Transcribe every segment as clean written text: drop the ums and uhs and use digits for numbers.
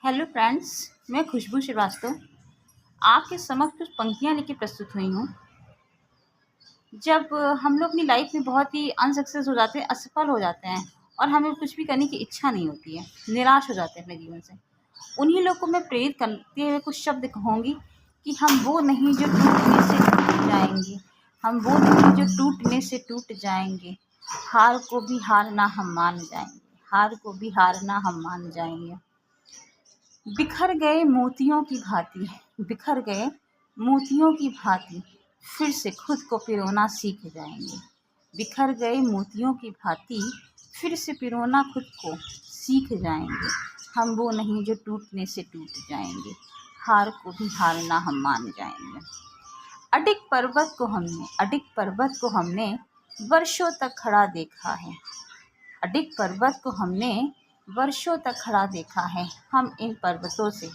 Hello friends, मैं खुशबू श्रीवास्तव आपके समक्ष कुछ पंक्तियाँ लेके प्रस्तुत हुई हूँ। जब हम लोग अपनी लाइफ में बहुत ही अनसक्सेस हो जाते हैं, असफल हो जाते हैं और हमें कुछ भी करने की इच्छा नहीं होती है, निराश हो जाते हैं अपने जीवन से, उन्हीं लोग को मैं प्रेरित करते हुए कुछ शब्द कहूँगी कि हम वो नहीं जो टूटने से टूट जाएंगे, हम वो नहीं जो टूटने से टूट जाएंगे, हार को भी हारना हम मान जाएंगे, हार को भी हारना हम मान जाएंगे। बिखर गए मोतियों की भांति, बिखर गए मोतियों की भांति फिर से खुद को पिरोना सीख जाएंगे। बिखर गए मोतियों की भांति फिर से पिरोना खुद को सीख जाएंगे। हम वो नहीं जो टूटने से टूट जाएंगे, हार को भी हारना हम मान जाएंगे। अडिग पर्वत को हमने वर्षों तक खड़ा देखा है। अडिग पर्वत को हमने वर्षों तक खड़ा देखा है। हम इन पर्वतों से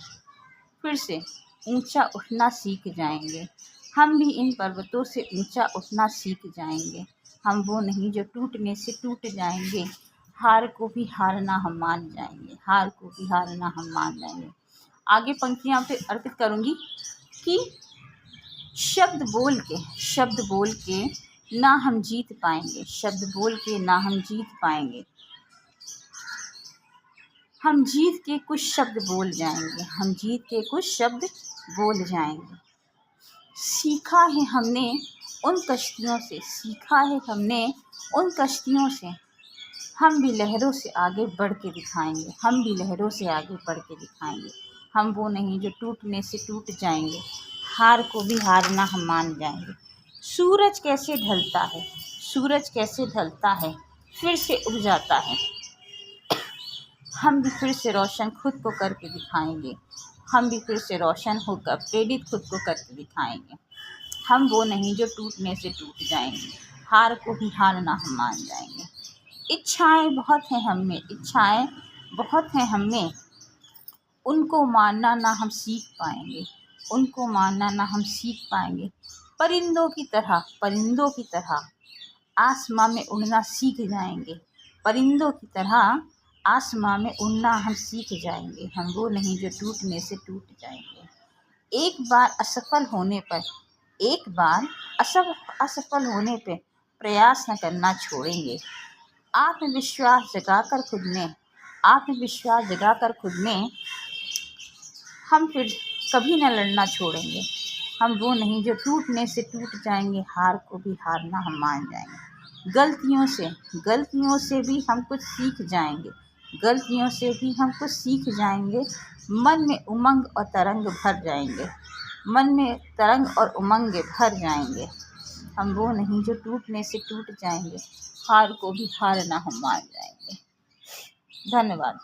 फिर से ऊंचा उठना सीख जाएंगे। हम भी इन पर्वतों से ऊंचा उठना सीख जाएंगे। हम वो नहीं जो टूटने से टूट जाएंगे, हार को भी हारना हम मान जाएंगे, हार को भी हारना हम मान जाएंगे। आगे पंक्तियां पे अर्पित करूंगी कि शब्द बोल के ना हम जीत पाएंगे, शब्द बोल के ना हम जीत पाएंगे। हम जीत के कुछ शब्द बोल जाएंगे, हम जीत के कुछ शब्द बोल जाएंगे। सीखा है हमने उन कश्तियों से, सीखा है हमने उन कश्तियों से, हम भी लहरों से आगे बढ़ के दिखाएंगे, हम भी लहरों से आगे बढ़ के दिखाएंगे। हम वो नहीं जो टूटने से टूट जाएंगे, हार को भी हारना हम मान जाएंगे। सूरज कैसे ढलता है, सूरज कैसे ढलता है फिर से उग जाता है। हम भी फिर से रोशन खुद को करके दिखाएंगे, हम भी फिर से रोशन होकर प्रेरित खुद को करके दिखाएंगे। हम वो नहीं जो टूटने से टूट जाएंगे, हार को भी हारना हम मान जाएंगे। इच्छाएं बहुत हैं हम में, इच्छाएं बहुत हैं हम में, उनको मानना ना हम सीख पाएंगे, उनको मानना ना हम सीख पाएंगे। परिंदों की तरह आसमां में उड़ना सीख जाएंगे, परिंदों की तरह आसमां में उड़ना हम सीख जाएंगे। हम वो नहीं जो टूटने से टूट जाएंगे। एक बार असफल होने पे प्रयास न करना छोड़ेंगे। आत्मविश्वास जगाकर खुद में हम फिर कभी न लड़ना छोड़ेंगे। हम वो नहीं जो टूटने से टूट जाएंगे, हार को भी हारना हम मान जाएंगे। गलतियों से भी हम कुछ सीख जाएंगे, गलतियों से भी हम कुछ सीख जाएंगे। मन में उमंग और तरंग भर जाएंगे, मन में तरंग और उमंग भर जाएंगे। हम वो नहीं जो टूटने से टूट जाएंगे, हार को भी हारना हम मान जाएंगे। धन्यवाद।